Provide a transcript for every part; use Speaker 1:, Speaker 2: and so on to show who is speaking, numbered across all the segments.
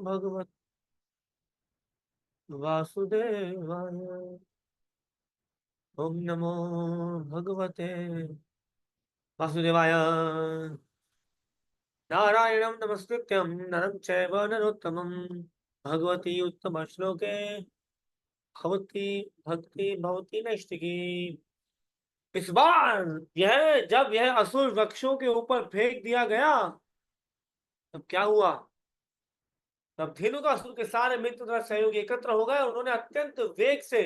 Speaker 1: भगवत वासुदेवाय। ओम नमो भगवते वासुदेवाय। नारायणं नमस्कृत्यं नरं चैव नरोत्तमं भगवती उत्तम श्लोके भवती भक्ति भवती नैष्टिकी। इस बार यह जब यह असुर वृक्षों के ऊपर फेंक दिया गया तब क्या हुआ? तब धेनुकासुर के सारे मित्र तथा सहयोगी एकत्र हो गए। उन्होंने अत्यंत वेग से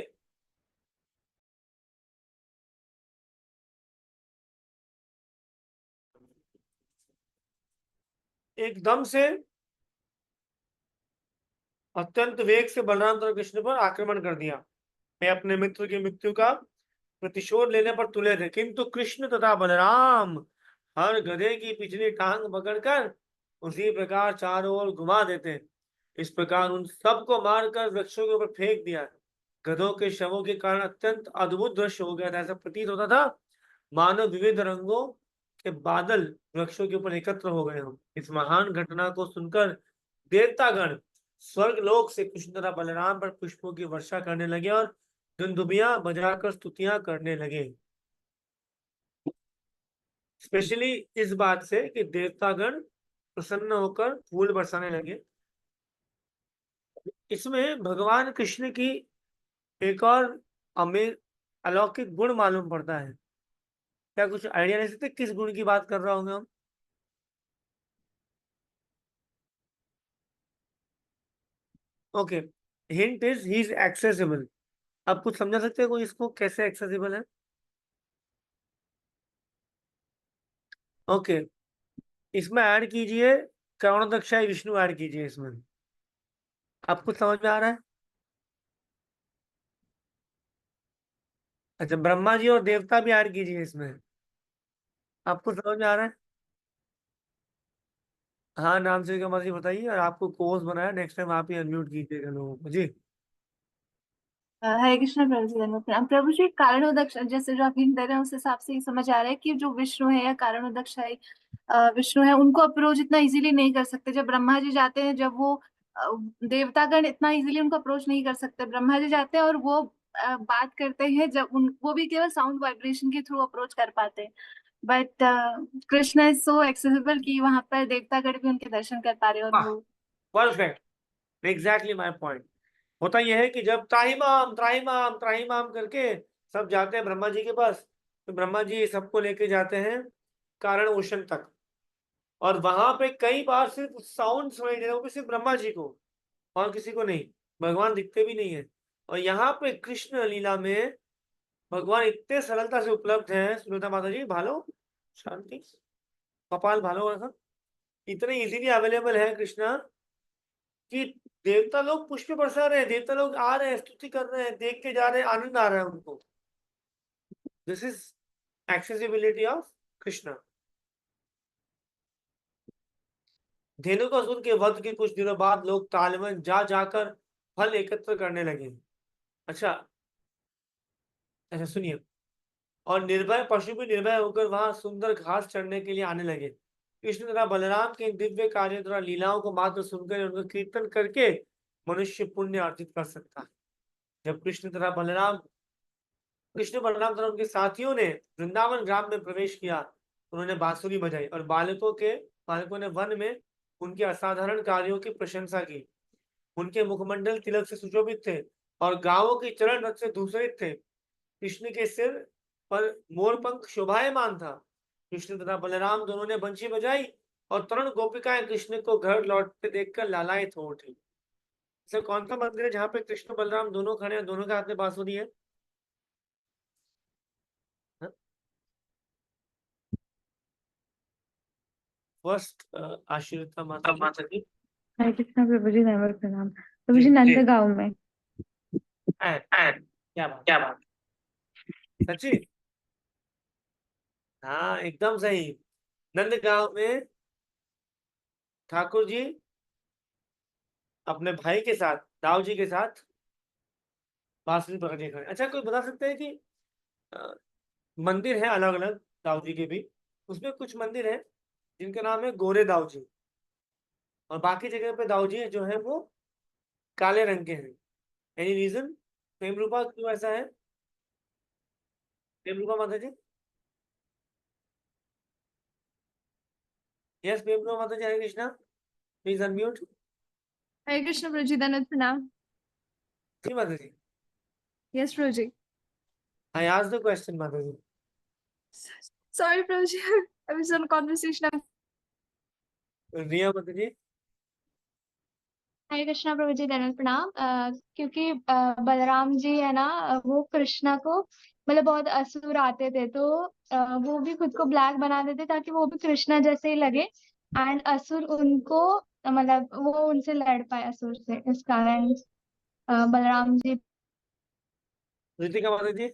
Speaker 1: एकदम से अत्यंत वेग से बलराम तथा कृष्ण पर आक्रमण कर दिया। वे अपने मित्र की मृत्यु का प्रतिशोध लेने पर तुले थे, किंतु कृष्ण तथा बलराम हर गधे की पिछली टांग पकड़कर उसी प्रकार चारों ओर घुमा देते। इस प्रकार उन सबको मारकर वृक्षों के ऊपर फेंक दिया। गधों के शवों के कारण अत्यंत अद्भुत दृश्य हो गया था। ऐसा प्रतीत होता था मानव विविध रंगों के बादल वृक्षों के ऊपर एकत्र हो गए हों। इस महान घटना को सुनकर देवतागण स्वर्ग लोक से कृष्ण तथा बलराम पर पुष्पों की वर्षा करने लगे और दुंदुभियां बजाकर स्तुतियां करने लगे। स्पेशली इस बात से कि देवतागण प्रसन्न होकर फूल बरसाने लगे। इसमें भगवान कृष्ण की एक और अमीर अलौकिक गुण मालूम पड़ता है। क्या कुछ आइडिया ले सकते किस गुण की बात कर रहा हूँ हम? Okay, hint is he is accessible. आप कुछ समझा सकते हैं कोई इसको कैसे एक्सेसिबल है? ओके, इसमें ऐड कीजिए करुणदक्षाई विष्णु ऐड कीजिए इसमें। आप कुछ समझ में आ रहा है? अच्छा, ब्रह्मा जी और देवता भी ऐड कीजिए इसमें। आपको समझ में आ रहा है? हाँ, नाम से क्या मर्जी बताइए। और आपको कोर्स बनाया, नेक्स्ट टाइम आप ही अनम्यूट कीजिएगा लोगों को जी।
Speaker 2: हरे कृष्ण प्रभु जी, धन्यवाद प्रणाम। प्रभु जी, कारणोदक्ष जैसे जो आप हिंट दे रहे हैं उससे हिसाब से ये समझ आ रहा है कि जो विष्णु है या कारणोदक्ष है, विष्णु है, उनको अप्रोच इतना इजीली नहीं कर सकते। जब ब्रह्मा जी जाते हैं, जब वो देवतागण इतना इजीली उनको अप्रोच नहीं कर सकते। ब्रह्मा जी जाते हैं और वो बात करते हैं, जब वो भी केवल साउंड वाइब्रेशन के थ्रू अप्रोच कर पाते हैं। But Krishna is so accessible कि वहां पर देवतागण भी उनके दर्शन कर पा रहे हैं और वो
Speaker 1: परफेक्ट, एग्जैक्टली माय पॉइंट। होता यह है कि जब त्राहिमाम त्राहिमाम त्राहिमाम करके सब जाते हैं ब्रह्मा जी के पास, तो ब्रह्मा जी सबको लेके जाते हैं कारण ओशन तक। और वहां पे कई बार सिर्फ साउंड सुनाई दे रहा है, वो भी सिर्फ ब्रह्मा जी को और किसी को नहीं। भगवान दिखते भी नहीं है। और यहाँ पे कृष्ण लीला में भगवान इतने सरलता से उपलब्ध है। सुनीता माता जी भालो, शांति, कपाल भालो रखा। इतने इजीली अवेलेबल है कृष्णा कि देवता लोग पुष्प बरसा रहे हैं, देवता लोग आ रहे हैं, स्तुति कर रहे हैं, देख के जा रहे हैं, आनंद आ रहा है उनको। This is accessibility of Krishna. Dhenukasur के वध के कुछ दिनों बाद लोग तालवन जा जाकर फल एकत्र करने लगे। अच्छा, अच्छा सुनिए। और निर्भय पशु भी निर्भय होकर वहां सुंदर घास चढ़ने के लिए आने लगे। कृष्ण तथा बलराम के इन दिव्य कार्यों तथा लीलाओं को मात्र सुनकर उनका कीर्तन करके मनुष्य पुण्य अर्जित कर सकता है। जब कृष्ण बलराम तथा उनके साथियों ने वृंदावन ग्राम में प्रवेश किया, उन्होंने बांसुरी बजाई और बालकों ने वन में उनके असाधारण कार्यों की प्रशंसा की। उनके मुखमंडल तिलक से सुशोभित थे और गांवों की चरण रथ से धूसरित थे। कृष्ण के सिर पर मोरपंख शोभायमान था। कृष्ण तथा बलराम दोनों ने बंशी बजाई और तरुण गोपिकाएं कृष्ण को घर लौटते देखकर लालायित हो उठी। ऐसा कौन सा मंदिर है जहाँ पे कृष्ण बलराम दोनों खड़े हैं, दोनों के हाथ में बांसुरी है? फर्स्ट आश्रिता माता जी।
Speaker 3: हरे कृष्णा प्रभु जी, नमः प्रणाम। प्रभु
Speaker 1: जी
Speaker 3: जी,
Speaker 1: जी,
Speaker 3: नंदगांव में।
Speaker 1: क्या बात, क्या बात, सच्ची? हाँ एकदम सही। नंदगांव में ठाकुर जी अपने भाई के साथ, दाऊ जी के साथ बांसुरी पकड़ के खड़े। अच्छा, कोई बता सकते हैं कि अ, मंदिर है अलग अलग दाऊ जी के भी, उसमें कुछ मंदिर है जिनका नाम है गोरे दाऊ जी। और बाकी जगह पे दाऊजी जो है वो काले रंग के हैं। Any reason? प्रेम रूपा क्यों ऐसा है? प्रेम रूपा माता जी? यस प्रेम रूपा माता जी, हरे कृष्णा, प्लीज अनम्यूट।
Speaker 4: हरे कृष्ण प्रभु जी, दंडवत प्रणाम।
Speaker 1: जी माता जी,
Speaker 4: यस प्रभु जी।
Speaker 1: आई आस्क्ड द क्वेश्चन माता जी।
Speaker 4: सॉरी प्रभु जी, I was on conversation.
Speaker 1: Riya माता जी?
Speaker 5: हरे कृष्णा प्रभु जी, दंडवत प्रणाम। क्योंकि बलराम जी है ना, वो कृष्णा को मतलब बहुत असुर आते थे, तो वो भी खुद को ब्लैक बना देते ताकि वो भी कृष्णा जैसे ही लगे, एंड असुर उनको मतलब वो उनसे लड़ पाए असुर से, इस कारण बलराम जी।
Speaker 1: ऋतिका माता जी?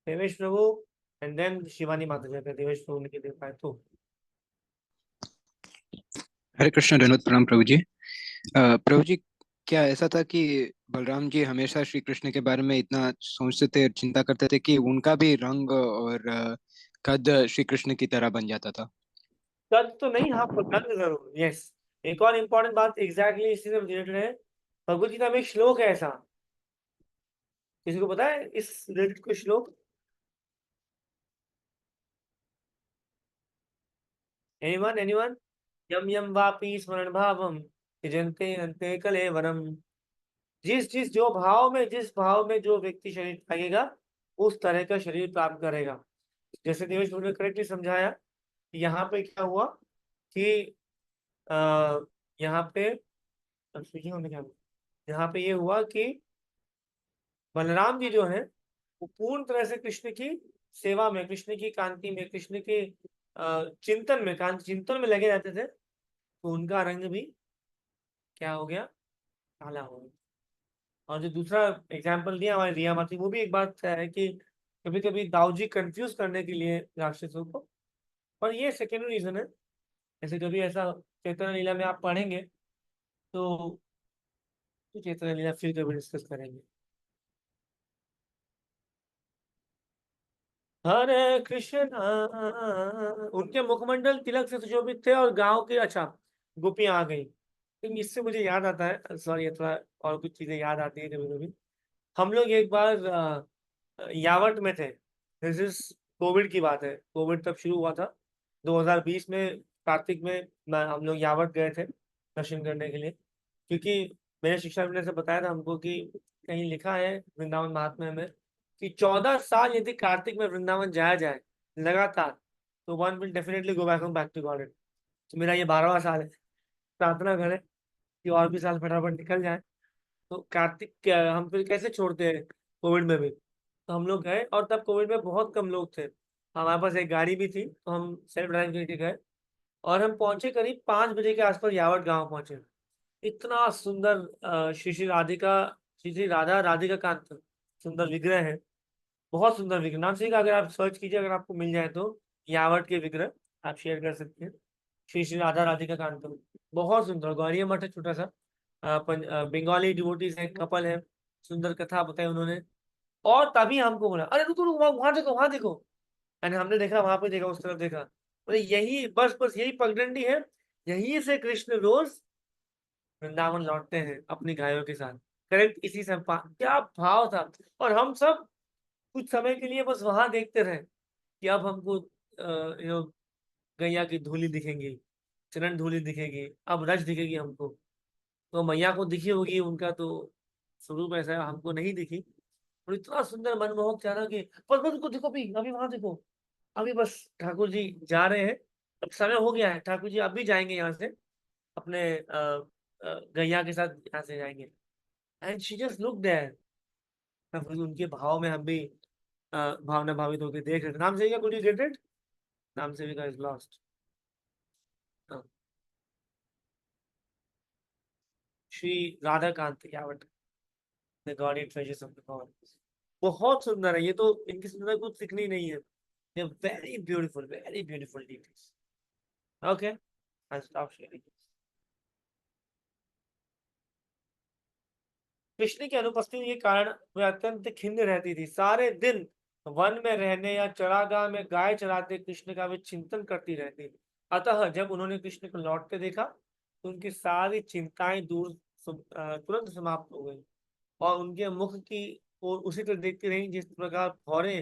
Speaker 1: देवेश प्रभु एंड देन शिवानी माता जी, अगर देवेश प्रभु ने दे पाए तो।
Speaker 6: हरे कृष्ण, धन्यवाद प्रणाम प्रभु जी। प्रभु जी, क्या ऐसा था कि बलराम जी हमेशा श्री कृष्ण के बारे में इतना सोचते थे, चिंता करते थे कि उनका भी रंग और कद श्री कृष्ण की तरह बन जाता था?
Speaker 1: कद तो नहीं, हाँ पर रंग जरूर, यस। एक और इम्पोर्टेंट बात एग्जैक्टली इसी से रिलेटेड है, भगवत गीता में एक श्लोक है ऐसा, किसी को पता है इस रिलेटेड कोई श्लोक? Anyone anyone? यम यम वापि स्मरण भावम यजन्ते अन्ते कलेवरम। जिस जिस भाव में जो व्यक्ति शरीर त्यागेगा, उस तरह का शरीर प्राप्त करेगा। जैसे देवेश प्रभु ने करेक्टली समझाया, यहाँ पे क्या हुआ कि आ, यहाँ पे यहाँ पे ये हुआ कि बलराम जी जो है वो पूर्ण तरह से कृष्ण की सेवा में, कृष्ण की कांति में, कृष्ण के चिंतन में, कांति चिंतन में लगे रहते थे, तो उनका रंग भी क्या हो गया? काला हो गया। और जो दूसरा एग्जाम्पल दिया हमारे रिया माती, वो भी एक बात है कि कभी कभी दाऊजी कंफ्यूज करने के लिए राक्षसों को, और ये सेकेंडरी रीजन है। जैसे कभी ऐसा चैतन्य लीला में आप पढ़ेंगे तो चैतन्य लीला फिर कभी डिस्कस करेंगे। हरे कृष्ण। उनके मुखमंडल तिलक से सुशोभित थे और गांव की, अच्छा, गोपियां आ गई। तो इससे मुझे याद आता है, सॉरी थोड़ा और कुछ चीजें याद आती है कभी कभी। हम लोग एक बार यावट में थे, दिस इज कोविड की बात है, कोविड तब शुरू हुआ था 2020 में, कार्तिक में हम लोग यावट गए थे दर्शन करने के लिए, क्योंकि मेरे शिक्षा ने से बताया था हमको कि कहीं लिखा है वृंदावन महात्म्य में कि 14 साल यदि कार्तिक में वृंदावन जाया जाए लगातार, तो one will definitely go back to God. तो मेरा ये 12वां साल है, प्रार्थना करें कि और भी साल फटाफट निकल जाए। तो कार्तिक हम फिर कैसे छोड़ते हैं कोविड में भी, तो हम लोग गए, और तब कोविड में बहुत कम लोग थे, हमारे पास एक गाड़ी भी थी, तो हम सेल्फ ड्राइव करके गए, और हम पहुंचे करीब 5 बजे के आसपास यावत गांव पहुंचे। इतना सुंदर श्री श्री राधिका, श्री श्री राधा राधिका कांत सुंदर विग्रह है, बहुत सुंदर विग्रह। नाम से अगर आप सर्च कीजिए, अगर आपको मिल जाए तो यावट के विग्रह आप शेयर कर सकते हैं। श्री श्री राधा राधिका कांत, बहुत सुंदर। गौरी मठ है छोटा सा, बंगाली डिवोटीज है, कपल है, सुंदर कथा बताई उन्होंने। और तभी हमको बोला, अरे रुको रुको, वहां देखो, वहां देखो। एंड हमने देखा, वहां पे देखा, उस तरफ देखा, बोले यही बस बस यही पगडंडी है, यहीं से कृष्ण रोज वृंदावन लौटते हैं अपनी गायों के साथ। करेक्ट, इसी से क्या भाव था। और हम सब कुछ समय के लिए बस वहां देखते रहे कि अब हमको गैया की धूली दिखेंगी, चरण धूली दिखेगी, अब रज दिखेगी हमको। तो मैया को दिखी होगी, उनका तो स्वरूप ऐसा है, हमको नहीं दिखी। और इतना सुंदर मनमोहक था ना कि बस बस उनको देखो भी, अभी वहां देखो, अभी बस ठाकुर जी जा रहे हैं, अब समय हो गया है, ठाकुर जी अभी जाएंगे यहाँ से, अपने गैया के साथ यहाँ से जाएंगे। And she just look there, उनके भाव में हम भी भावना भावित होकर देख रहे थे। नाम से क्या, कुड यू गेट इट? नाम से is lost. Shri Radha Kant Yavat, the Gaudi treasures of the God. बहुत सुंदर है ये तो, इनकी सुंदर कुछ सीखनी नहीं है, ये very beautiful details. Okay, I stop sharing. Krishna की अनुपस्थिति के कारण वह अत्यंत खिन्न रहती थी, सारे दिन वन में रहने या चरागाह में गाय चराते कृष्ण का वे चिंतन करती रहती। अतः जब उन्होंने कृष्ण को लौटते देखा तो उनकी सारी चिंताएं तुरंत समाप्त हो गई और उनके मुख की ओर उसी तरह देखती रही जिस प्रकार भौरे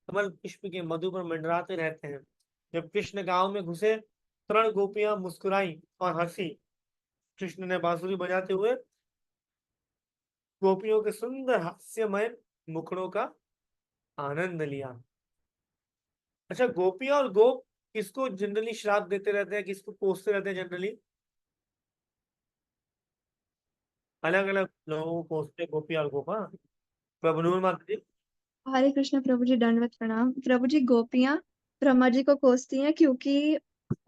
Speaker 1: कमल पुष्प के मधु पर मंडराते रहते हैं। जब कृष्ण गांव में घुसे, तरण गोपियां मुस्कुराई और हंसी। कृष्ण ने बांसुरी बजाते हुए गोपियों के सुंदर हास्यमय मुखड़ों का आनंद लिया। अच्छा, गोपियां और गोप किसको जनरली श्राप देते रहते हैं, किसको कोसते रहते हैं जनरली? अलग अलग लोगों को कोसते हैं गोपी और गोप। हाँ, प्रभु नूर माता जी।
Speaker 4: हरे कृष्ण प्रभु जी, दंडवत प्रणाम। प्रभु जी, गोपियां ब्रह्मा जी को कोसती हैं क्योंकि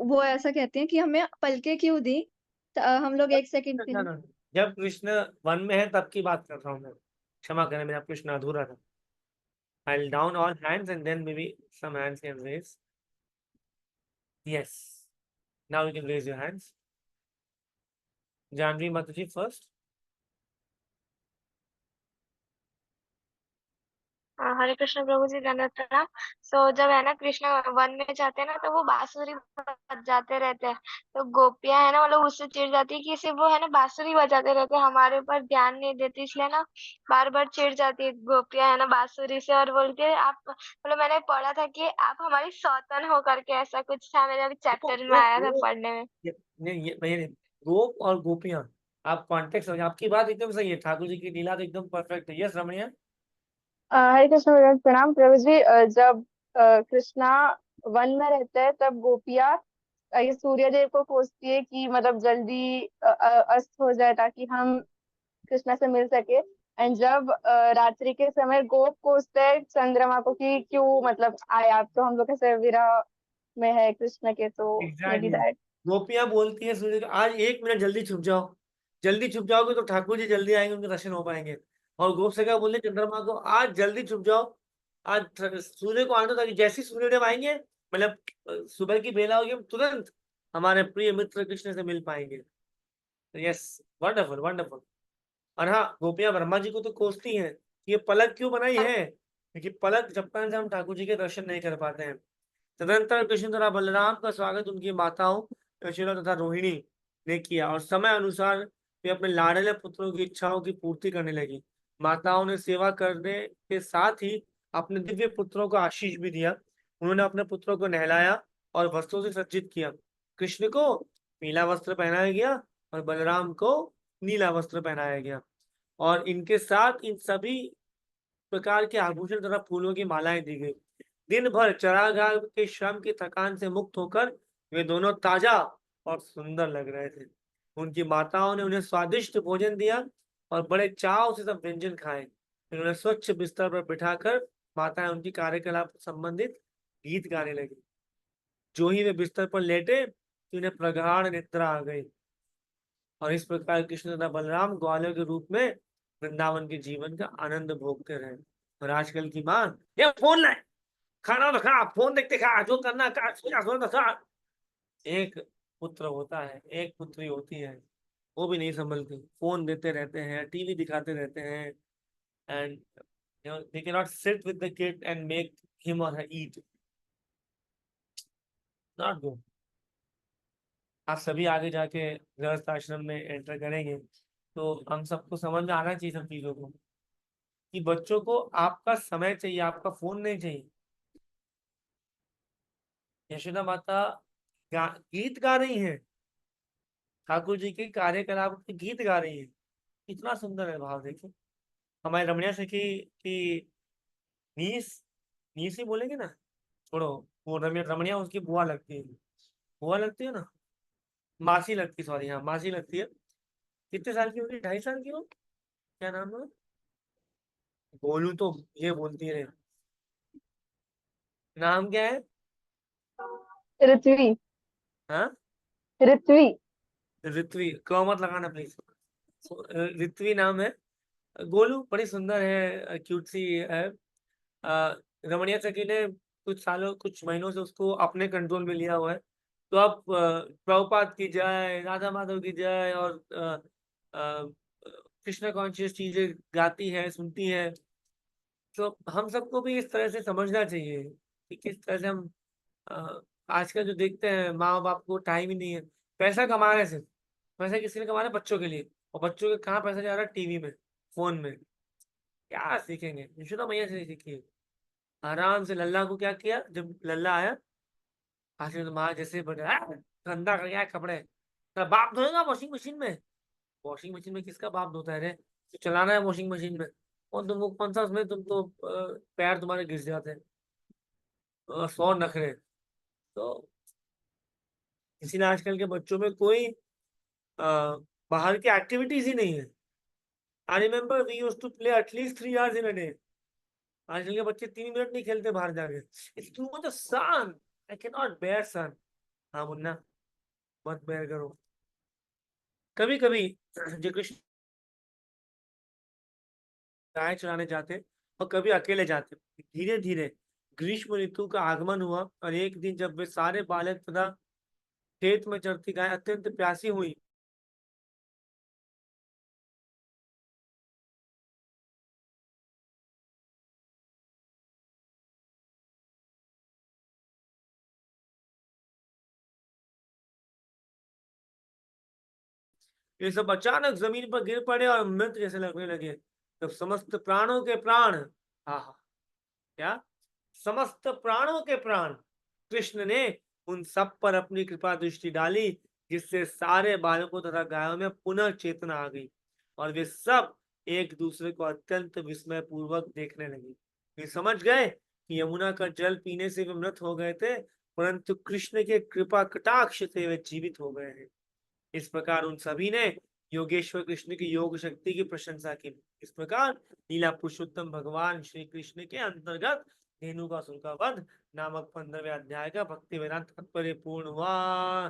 Speaker 4: वो ऐसा कहती हैं कि हमें पलके क्यों दी, हम लोग एक सेकंड के
Speaker 1: ना,
Speaker 4: लिए।
Speaker 1: ना, जब कृष्ण वन में है तब की बात कर रहा हूँ मैं, क्षमा करें, मेरा कृष्ण अधूरा था। I'll down all hands and then maybe some hands can raise. Yes, now you can raise your hands. Janvi Mataji first.
Speaker 5: हरे कृष्ण प्रभु जी, दंडवत प्रणाम। जब है ना कृष्ण वन में जाते हैं ना, तो वो बांसुरी बजाते रहते हैं। तो गोपियां है ना, मतलब उससे चिढ़ जाती है कि सिर्फ वो है ना बांसुरी बजाते रहते हैं, हमारे ऊपर ध्यान नहीं देती, इसलिए ना बार बार चिढ़ जाती है गोपियां है ना बांसुरी से, और बोलती है आप, मतलब मैंने पढ़ा था कि आप हमारी सौतन हो करके, ऐसा कुछ था, मेरे अभी चैप्टर में आया था पढ़ने में।
Speaker 1: नहीं, गोप और गोपियां, आप कॉन्टेक्स्ट समझ, आपकी बात एकदम सही है, ठाकुर जी की लीला तो एकदम परफेक्ट है। यस रमणिया।
Speaker 3: हरे कृष्ण भगवान प्रणाम प्रभु जी। जब कृष्णा वन में रहते हैं तब गोपियाँ ये सूर्य देव को कोसती है कि मतलब जल्दी अस्त हो जाए ताकि हम कृष्णा से मिल सके। एंड जब रात्रि के समय गोप कोसते हैं चंद्रमा को कि क्यों मतलब आए आप, तो हम लोग कैसे विरह में है कृष्ण के, तो मे बी
Speaker 1: एग्जैक्टली,
Speaker 3: दैट।
Speaker 1: गोपियां बोलती है सूर्य को, आज 1 मिनट जल्दी छुप जाओ, जल्दी छुप जाओगे तो ठाकुर जी जल्दी आएंगे, उनके दर्शन हो पाएंगे। और गोप से क्या बोलते हैं चंद्रमा को, आज जल्दी छुप जाओ, आज सूर्य को आने दो, ताकि जैसे ही सूर्यदेव आएंगे, मतलब सुबह की बेला होगी, हम तुरंत हमारे प्रिय मित्र कृष्ण से मिल पाएंगे। Yes, wonderful wonderful. और हाँ, गोपियां ब्रह्मा जी को तो कोसती हैं, ये पलक क्यों बनाई है, क्योंकि पलक झपकने से हम ठाकुर जी के दर्शन नहीं कर पाते हैं। तदनंतर कृष्ण तथा बलराम का स्वागत उनकी माताओं यशोदा तथा रोहिणी ने किया और समय अनुसार वे अपने लाडले पुत्रों की इच्छाओं की पूर्ति करने लगी। माताओं ने सेवा करने के साथ ही अपने दिव्य पुत्रों को आशीष भी दिया। उन्होंने अपने पुत्रों को नहलाया और वस्त्रों से सज्जित किया। कृष्ण को पीला वस्त्र पहनाया गया और बलराम को नीला वस्त्र पहनाया गया, और इनके साथ इन सभी प्रकार के आभूषण तथा फूलों की मालाएं दी गई। दिन भर चरागाह के श्रम की थकान से मुक्त होकर वे दोनों ताजा और सुंदर लग रहे थे। उनकी माताओं ने उन्हें स्वादिष्ट भोजन दिया और बड़े चाव से सब व्यंजन खाए। उन्होंने स्वच्छ बिस्तर पर बिठाकर माताएं उनकी कार्यकलाप से संबंधित गीत गाने लगी। जो ही वे बिस्तर पर लेटे तो उन्हें प्रगाढ़ निद्रा आ गई, और इस प्रकार कृष्ण तथा बलराम ग्वालों के रूप में वृंदावन के जीवन का आनंद भोगते रहे। और आजकल की माँ, ये फोन लाए, खाना तो खा, फोन देखते खा, जो करना कर, सोना तो खा। एक पुत्र होता है, एक पुत्री होती है, वो भी नहीं संभलती, फोन देते रहते हैं, टीवी दिखाते रहते हैं, and they cannot sit with the kid and make him or her eat. Not good. आप सभी आगे जाके गृहस्थ आश्रम में एंटर करेंगे तो हम सबको समझ में आना चाहिए सब चीजों को, कि बच्चों को आपका समय चाहिए, आपका फोन नहीं चाहिए। यशोदा माता गीत गा रही हैं, ठाकुर जी के कार्यकलाप के गीत गा रही है, कितना सुंदर है भाव, देखिए। हमारे रमणिया सखी की नीस, नीस ही बोलेंगे ना, छोड़ो, वो रमणिया उसकी बुआ लगती है, बुआ लगती है ना, मासी लगती, सॉरी, हाँ मासी लगती है। कितने साल की होगी, 2.5 साल की हो, क्या नाम है? बोलू तो ये बोलती है, नाम क्या है?
Speaker 3: ऋत्वी।
Speaker 1: हाँ,
Speaker 3: ऋत्वी।
Speaker 1: ऋत्वी, क मत लगाना प्लीज। ऋत्वी नाम है। गोलू बड़ी सुंदर है, क्यूट सी है। रमणीय सखी ने कुछ महीनों से उसको अपने कंट्रोल में लिया हुआ है। तो अब प्रभुपाद की जय, राधा माधव की जय, और कृष्ण कॉन्शियस चीजें गाती है, सुनती है। तो हम सबको भी इस तरह से समझना चाहिए कि किस तरह से हम आजकल जो देखते हैं माँ बाप को टाइम ही नहीं है, पैसा कमा रहे हैं सिर्फ, पैसा किसी ने कमा रहे हैं बच्चों के लिए, और बच्चों के कहाँ पैसा जा रहा है, टीवी में, फोन में। क्या सीखेंगे? यशोदा मैया से सीखिए। आराम से लल्ला को क्या किया, जब लल्ला आया आशीष तो माँ जैसे बने गंदा कर गया है कपड़े, तो बाप धोएगा वॉशिंग मशीन में? वॉशिंग मशीन में किसका बाप धोता है रे? तो चलाना है वॉशिंग मशीन में, और तुमको कौन सा उसमें, तुम तो पैर तुम्हारे घिस जाते हैं, 100 नखरे। तो इसीलिए आजकल के बच्चों में कोई बाहर की एक्टिविटीज ही नहीं है। I remember we used to play at least 3 hours in a day. आजकल के बच्चे 3 मिनट नहीं खेलते बाहर जाके। It's too much sun, I can not bear sun. हाँ मुन्ना, मत बेयर करो। कभी कभी जो कृष्ण गाय चराने जाते और कभी अकेले जाते। धीरे धीरे ग्रीष्म ऋतु का आगमन हुआ, और एक दिन जब वे सारे बालक तथा खेत में चरती गाय अत्यंत प्यासी हुई, ये सब अचानक जमीन पर गिर पड़े और मृत जैसे लगने लगे। तब समस्त प्राणों के प्राण, हाँ क्या, समस्त प्राणों के प्राण कृष्ण ने उन सब पर अपनी कृपा दृष्टि डाली, जिससे सारे बालकों तथा गायों में पुनः चेतना आ गई, और वे सब एक दूसरे को अत्यंत विस्मय पूर्वक देखने लगे। वे समझ गए कि यमुना का जल पीने से वे मृत हो गए थे, परंतु कृष्ण के कृपा कटाक्ष से वे जीवित हो गए हैं। इस प्रकार उन सभी ने योगेश्वर कृष्ण की योग शक्ति की प्रशंसा की। इस प्रकार लीला पुरुषोत्तम भगवान श्री कृष्ण के अंतर्गत धेनुकासुर का वध नामक 15वें अध्याय का भक्ति वेदांत तात्पर्य पूर्ण हुआ।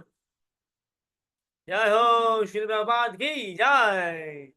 Speaker 1: जय हो श्री प्रभुपाद की जय।